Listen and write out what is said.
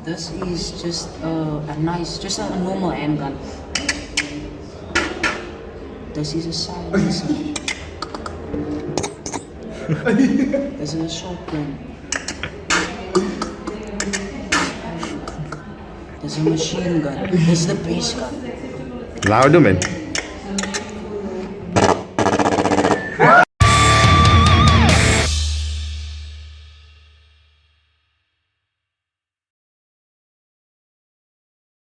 This is just just a normal handgun. This is a silencer. This is a shotgun. This is a machine gun. This is the base gun. Louder, man.